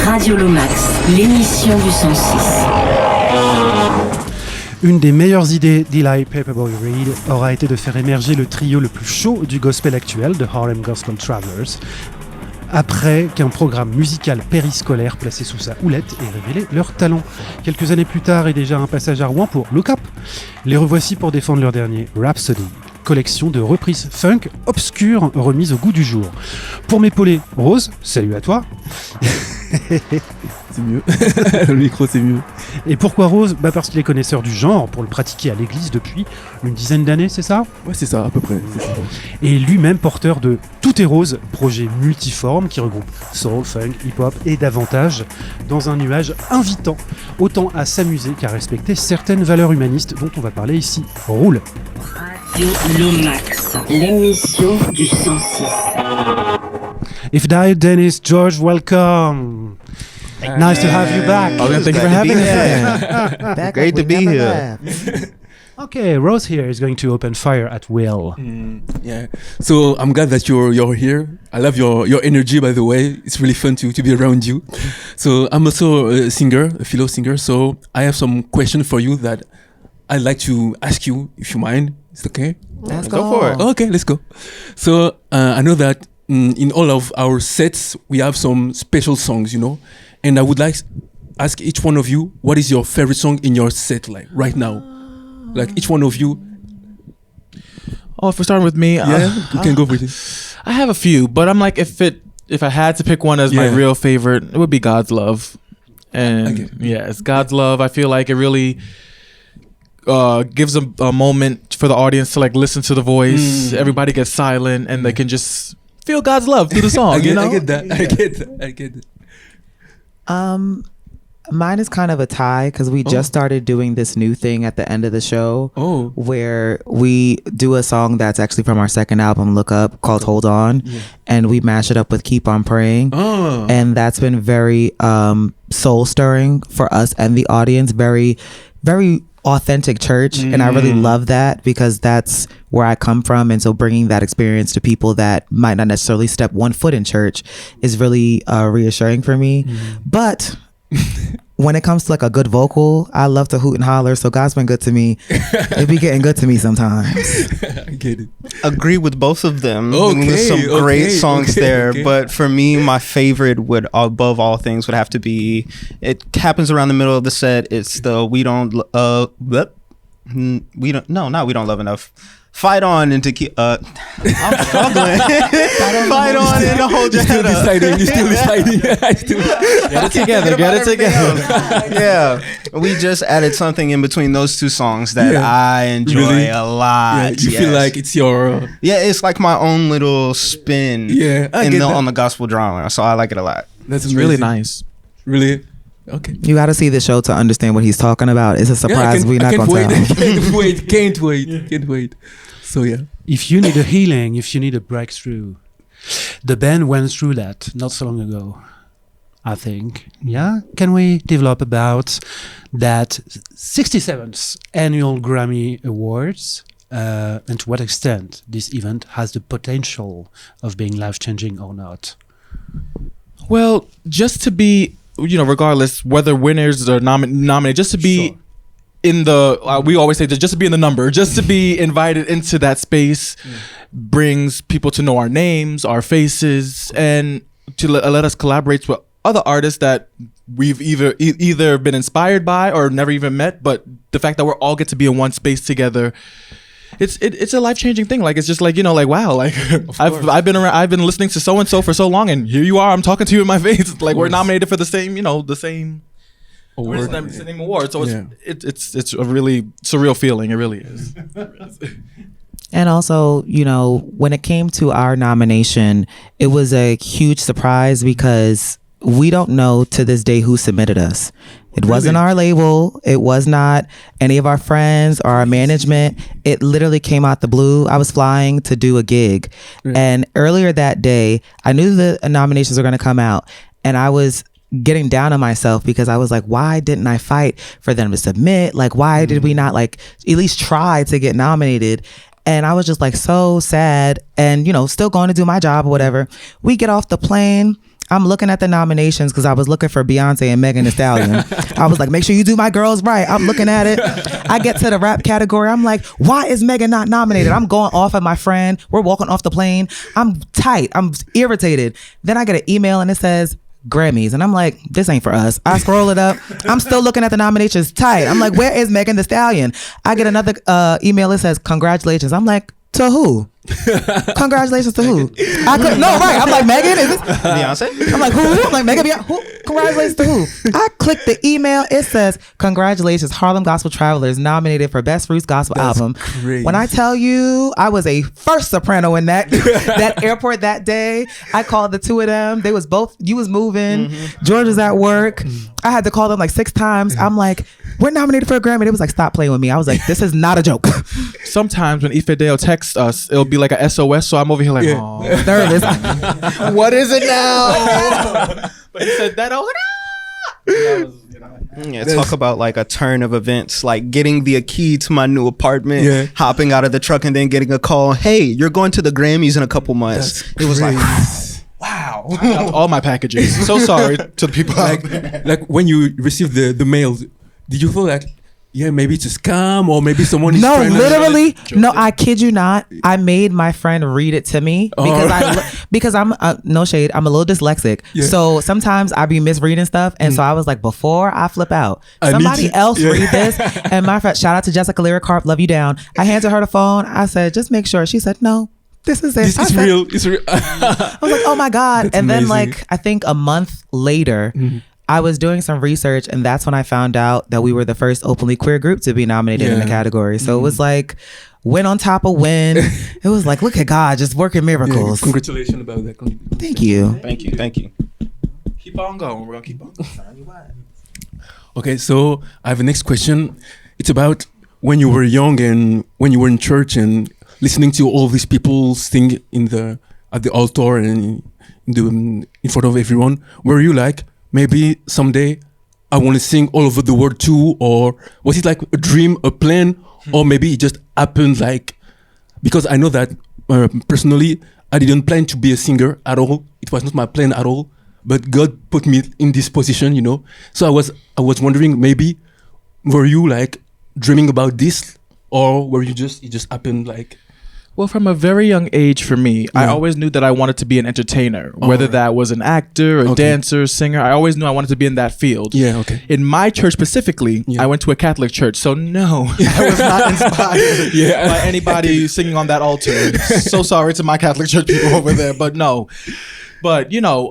Radio Lomax, l'émission du 106. Une des meilleures idées d'Eli Paperboy Reed aura été de faire émerger le trio le plus chaud du gospel actuel, de Harlem Gospel Travelers, après qu'un programme musical périscolaire placé sous sa houlette ait révélé leur talent. Quelques années plus tard et déjà un passage à Rouen pour Look Up, les revoici pour défendre leur dernier Rhapsody, collection de reprises funk obscures remises au goût du jour. Pour m'épauler, Rose, salut à toi. C'est mieux. Le micro, c'est mieux. Et pourquoi Rose ? Parce qu'il est connaisseur du genre, pour le pratiquer à l'église depuis une dizaine d'années, c'est ça ? Ouais, c'est ça, à peu près. C'est ça. Et lui-même porteur de Tout est Rose, projet multiforme qui regroupe soul, funk, hip-hop et davantage, dans un nuage invitant, autant à s'amuser qu'à respecter certaines valeurs humanistes dont on va parler ici. Roule. Radio Lomax, l'émission du 106. If Died Dennis George, welcome. Nice to have you back. Oh, thank you for having me. Great to be here. Okay, Rose here is going to open fire at will. Yeah. So I'm glad that you're here. I love your energy, by the way. It's really fun to be around you. So I'm also a singer, a fellow singer. So I have some questions for you that I'd like to ask you, if you mind. Is it okay? Let's go for it. Okay, let's go. So I know that in all of our sets, we have some special songs, you know. And I would like to ask each one of you, what is your favorite song in your set, like right now? Like each one of you. Oh, if we're starting with me, You can go with it. I have a few, but I'm like, if I had to pick one as my real favorite, it would be God's Love. And it's God's Love. I feel like it really gives a moment for the audience to like listen to the voice. Everybody gets silent and they can just feel God's love through the song. I you know? get that. Mine is kind of a tie because we just started doing this new thing at the end of the show where we do a song that's actually from our second album, Look Up, called Hold On, and we mash it up with Keep On Praying. And that's been very soul stirring for us and the audience, very, very authentic church. And I really love that because that's where I come from. And so bringing that experience to people that might not necessarily step one foot in church is really reassuring for me. But when it comes to like a good vocal, I love to hoot and holler. So God's been good to me. It be getting good to me sometimes. I get it. Agree with both of them. There's some great songs there. But for me, my favorite would, above all things, would have to be, it happens around the middle of the set. It's the We Don't Love Enough. Fight on and to keep I'm struggling. Fight on and to hold your head up. You're still deciding. Get it together. Yeah. We just added something in between those two songs that I enjoy a lot. Yeah, you feel like it's your... Yeah, it's like my own little spin on the gospel drama. So I like it a lot. That's really nice. Really? Okay. You got to see the show to understand what he's talking about. It's a surprise. We're not going to tell. Can't wait. So If you need a healing, if you need a breakthrough, the band went through that not so long ago, I think. Yeah? Can we develop about that 67th annual Grammy Awards and to what extent this event has the potential of being life-changing or not? Well, just to be, regardless whether winners or nominated, just to be in the, we always say that just to be in the number, just to be invited into that space brings people to know our names, our faces, and to let us collaborate with other artists that we've either been inspired by or never even met. But the fact that we're all get to be in one space together, it's a life-changing thing. Like, it's just like, wow, like I've been listening to so and so for so long, and here you are, I'm talking to you in my face. Like, we're nominated for the same award. Same award. So it's a really surreal feeling. It really is. And also, when it came to our nomination, it was a huge surprise because we don't know to this day who submitted us. It wasn't our label. It was not any of our friends or our management. It literally came out the blue. I was flying to do a gig. And earlier that day, I knew the nominations were going to come out. And I was getting down on myself because I was like, why didn't I fight for them to submit? Like, why did we not like at least try to get nominated? And I was just like so sad and, still going to do my job or whatever. We get off the plane I'm looking at the nominations because I was looking for Beyonce and Megan Thee Stallion. I was like, make sure you do my girls right. I'm looking at it. I get to the rap category. I'm like, why is Megan not nominated? I'm going off at my friend. We're walking off the plane. I'm tight. I'm irritated. Then I get an email and it says Grammys. And I'm like, this ain't for us. I scroll it up. I'm still looking at the nominations tight. I'm like, where is Megan Thee Stallion? I get another email that says, congratulations. I'm like, to who? Congratulations to who? I couldn't. No, right. I'm like, Megan, is this Beyonce? I'm like, who? I'm like, Megan, who? Congratulations to who? I clicked the email. It says, congratulations, Harlem Gospel Travelers nominated for Best Roots Gospel Album. Crazy. When I tell you, I was a first soprano in that that airport that day. I called the two of them. They was both. You was moving. George was at work. I had to call them like 6 times. I'm like, we're nominated for a Grammy. They was like, stop playing with me. I was like, this is not a joke. Sometimes when Ifedeo texts us, it'll be like a SOS. So I'm over here like, oh, nervous. what is it now? But he said that. I was like, Yeah, talk about like a turn of events, like getting the key to my new apartment, hopping out of the truck, and then getting a call. Hey, you're going to the Grammys in a couple months. It was like, wow. I got all my packages. So sorry to the people out there. Like when you receive the mail, did you feel like, yeah, maybe it's a scam or maybe someone is No, trying literally. to... No, I kid you not. I made my friend read it to me because I'm no shade. I'm a little dyslexic. Yeah. So sometimes I be misreading stuff. And so I was like, before I flip out, somebody else read this. And my friend, shout out to Jessica Lyricarp, love you down. I handed her the phone. I said, just make sure. She said, no. This is it. This is real. It's real. I was like, oh my God. That's and then amazing. like, I think a month later, I was doing some research and that's when I found out that we were the first openly queer group to be nominated in the category. So it was like win on top of win. It was like, look at God just working miracles. Congratulations about that. Thank you. thank you, thank you. Keep on going. We're going to keep on going. Okay, so I have a next question. It's about when you were young and when you were in church and listening to all these people sing at the altar and in front of everyone. Were you like, maybe someday I want to sing all over the world too? Or was it like a dream, a plan? Or maybe it just happened like, because I know that personally, I didn't plan to be a singer at all. It was not my plan at all, but God put me in this position, you know? So I was wondering, maybe, were you like dreaming about this? Or were you it just happened like... Well, from a very young age for me, I always knew that I wanted to be an entertainer, whether that was an actor, a dancer, singer. I always knew I wanted to be in that field. Yeah, okay. In my church specifically, I went to a Catholic church. So no, I was not inspired by anybody singing on that altar. So sorry to my Catholic church people over there, but no. But, you know,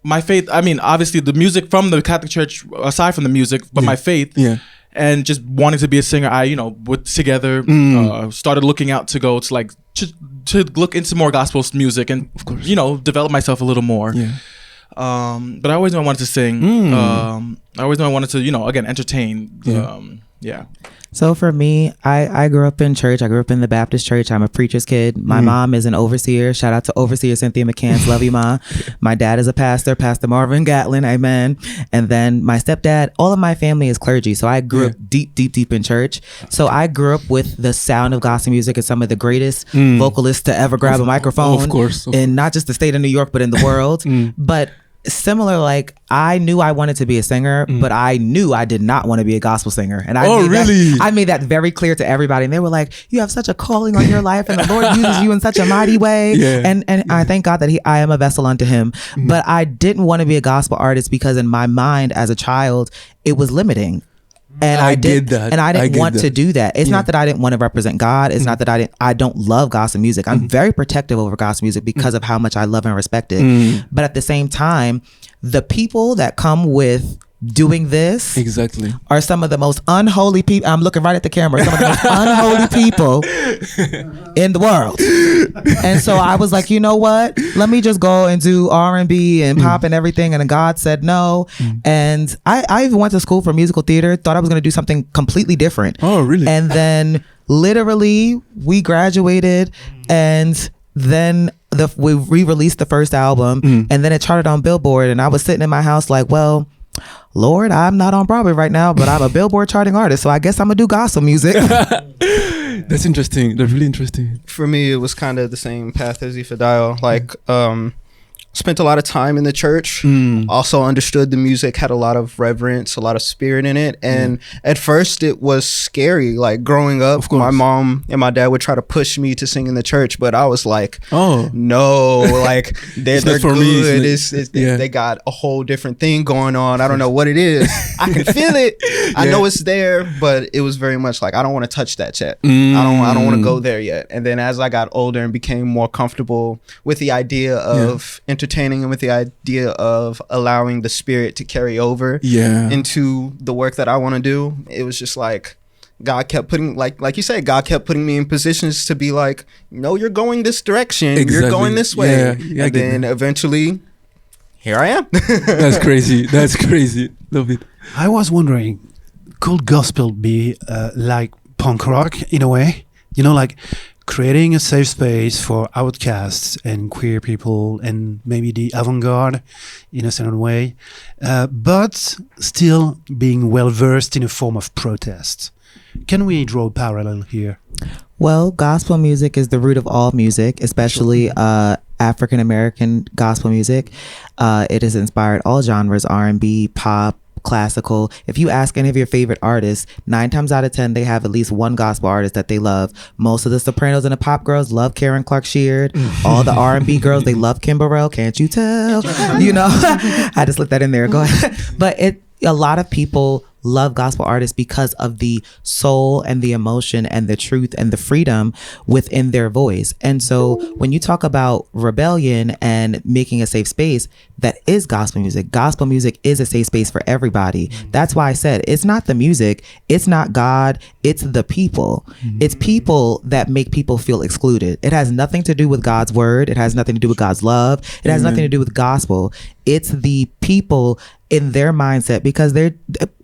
my faith, I mean, obviously the music from the Catholic church, aside from the music, but my faith... And just wanting to be a singer, I, put together, started looking out to go to like, to look into more gospel music and, of course, develop myself a little more. Yeah. But I always knew I wanted to sing. I always knew I wanted to, again, entertain. Yeah. So for me, I grew up in church. I grew up in the Baptist church. I'm a preacher's kid. My mom is an overseer. Shout out to Overseer Cynthia McCants. Love you, Ma. My dad is a pastor, Pastor Marvin Gatlin. Amen. And then my stepdad, all of my family is clergy. So I grew up deep in church. So I grew up with the sound of gospel music and some of the greatest vocalists to ever grab a microphone. Of course. In not just the state of New York, but in the world. But similar, like I knew I wanted to be a singer, but I knew I did not want to be a gospel singer. And I made that very clear to everybody. And they were like, you have such a calling on your life and the Lord uses you in such a mighty way. And I thank God that I am a vessel unto him. But I didn't want to be a gospel artist because in my mind as a child, it was limiting. And I didn't want to do that. It's not that I didn't want to represent God. It's not that I don't love gospel music. I'm very protective over gospel music because of how much I love and respect it. But at the same time, the people that come with doing this are some of the most unholy people. I'm looking right at the camera. Some of the most unholy people in the world. And so I was like, you know what? Let me just go and do R&B and pop and everything. And then God said no. And I even went to school for musical theater. Thought I was going to do something completely different. Oh, really? And then literally we graduated and then we re-released the first album and then it charted on Billboard. And I was sitting in my house like, well, Lord, I'm not on Broadway right now, but I'm a Billboard charting artist, so I guess I'm gonna do gospel music. That's interesting. That's really interesting. For me, it was kind of the same path as Ifedeo. Like, spent a lot of time in the church. Also understood the music, had a lot of reverence, a lot of spirit in it. And at first it was scary. Like growing up, my mom and my dad would try to push me to sing in the church, but I was like, no, like they're good. They got a whole different thing going on. I don't know what it is. I can feel it. I know it's there, but it was very much like, I don't want to touch that yet. I don't want to go there yet. And then as I got older and became more comfortable with the idea of entertaining and with the idea of allowing the spirit to carry over into the work that I want to do, it was just like God kept putting, like you said, God kept putting me in positions to be like, no, you're going this direction, you're going this way. And then eventually here I am. That's crazy. Love it. I was wondering, could gospel be like punk rock in a way? You know, like creating a safe space for outcasts and queer people and maybe the avant-garde in a certain way, but still being well-versed in a form of protest. Can we draw a parallel here? Well, gospel music is the root of all music, especially African-American gospel music. It has inspired all genres, R&B, pop, classical. If you ask any of your favorite artists, 9 times out of 10 they have at least one gospel artist that they love. Most of the sopranos and the pop girls love Karen Clark Sheard. All the R&B girls, they love Kim Burrell. Can't you tell? You know, I just slipped that in there. Go ahead. But a lot of people love gospel artists because of the soul and the emotion and the truth and the freedom within their voice. And so when you talk about rebellion and making a safe space, that is gospel music. Gospel music is a safe space for everybody. That's why I said it's not the music, it's not God, it's the people. It's people that make people feel excluded. It has nothing to do with God's word. It has nothing to do with God's love. It has nothing to do with gospel. It's the people in their mindset, because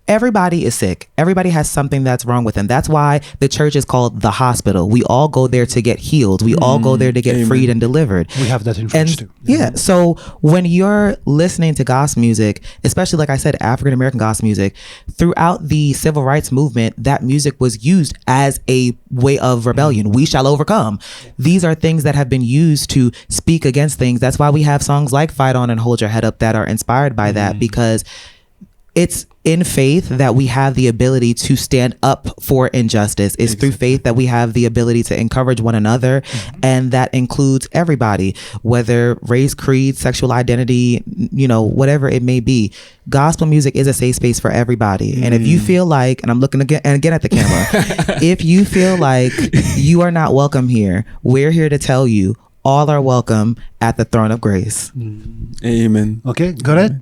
everybody is sick. Everybody has something that's wrong with them. That's why the church is called the hospital. We all go there to get healed. We all go there to get freed and delivered. We have that in French too. Yeah. So when you're listening to gospel music, especially like I said, African-American gospel music, throughout the civil rights movement, that music was used as a way of rebellion. We shall overcome. These are things that have been used to speak against things. That's why we have songs like Fight On and Hold Your Head Up that are inspired by that, because it's in faith that we have the ability to stand up for injustice. It's through faith that we have the ability to encourage one another. And that includes everybody, whether race, creed, sexual identity, you know, whatever it may be. Gospel music is a safe space for everybody. And if you feel like, and I'm looking again at the camera, if you feel like you are not welcome here, we're here to tell you all are welcome at the throne of grace. Amen. Okay, got it?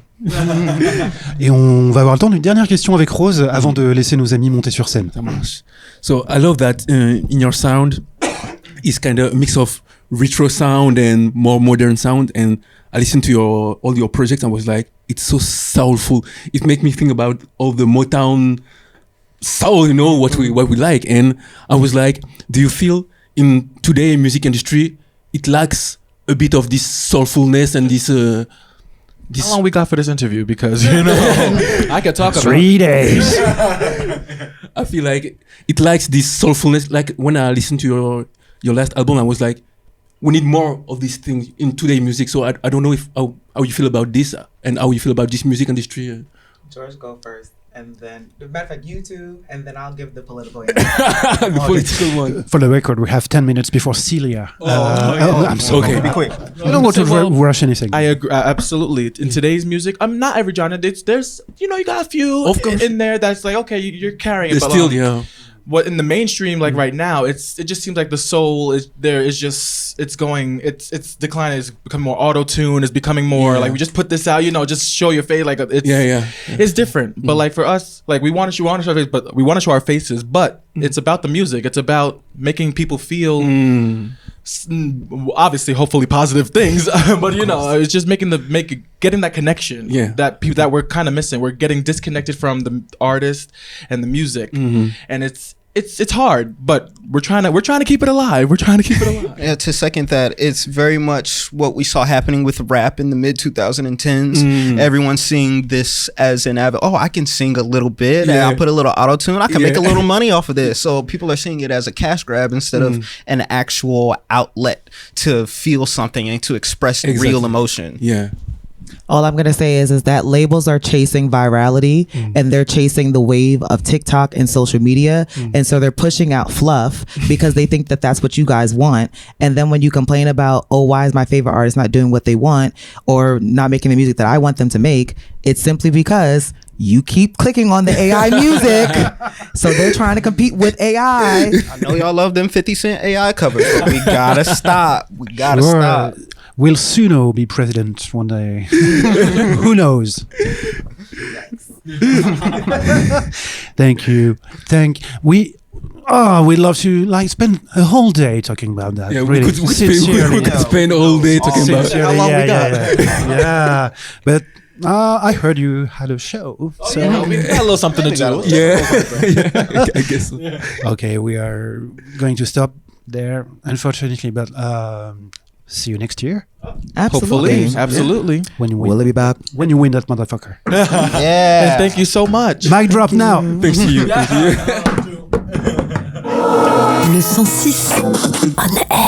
Et on va avoir le temps d'une dernière question avec Rose avant de laisser nos amis monter sur scène. Ça marche. So I love that in your sound is kind of a mix of retro sound and more modern sound. And I listened to all your projects and was like, it's so soulful. It makes me think about all the Motown soul, you know, what we like. And I was like, do you feel in today music industry it lacks a bit of this soulfulness and this how long we got for this interview? Because, you know, I could talk about 3 days. I feel like it lacks this soulfulness. Like when I listened to your last album, I was like, we need more of these things in today's music. So I don't know if how you feel about this and how you feel about this music industry. George, go first. And then, as a matter of fact, you two, and then I'll give the political the political one. For the record, we have 10 minutes before Celia. I'm sorry. Okay, be quick. I don't want to rush anything. I agree, absolutely. In today's music, not every genre. There's you know, you got a few in there that's like, okay, you're carrying it. But still, yeah. What in the mainstream, like right now, it just seems like the soul is there. Is just it's declining. It's becoming more auto tune. It's becoming more like we just put this out. You know, just show your face. Like it's different. But like for us, like we want to show our face, but we want to show our faces. But it's about the music. It's about making people feel. Obviously, hopefully positive things, but you know, it's just getting that connection that we're kind of missing. We're getting disconnected from the artist and the music, and it's hard, but we're trying to keep it alive. We're trying to keep it alive. Yeah, to second that, it's very much what we saw happening with rap in the mid 2010s. Everyone's seeing this as an I can sing a little bit and I'll put a little auto tune. I can make a little money off of this. So people are seeing it as a cash grab instead of an actual outlet to feel something and to express real emotion. Yeah. All I'm going to say is that labels are chasing virality and they're chasing the wave of TikTok and social media. And so they're pushing out fluff because they think that that's what you guys want. And then when you complain about, why is my favorite artist not doing what they want or not making the music that I want them to make? It's simply because you keep clicking on the AI music. So they're trying to compete with AI. I know y'all love them 50 Cent AI covers, but we gotta stop. We gotta stop. Will Suno be president one day? Who knows? Thank you. We'd love to spend a whole day talking about that. Yeah, really. we could spend all day talking about How long we got? Yeah. But I heard you had a show. We got a little something to do. Yeah. I guess so. Okay, we are going to stop there, unfortunately, but see you next year. Absolutely. When you win. Will it be back? When you win that motherfucker. Yeah. And thank you so much. Mic drop now. Thanks to you. Thank you. Le 106 on air.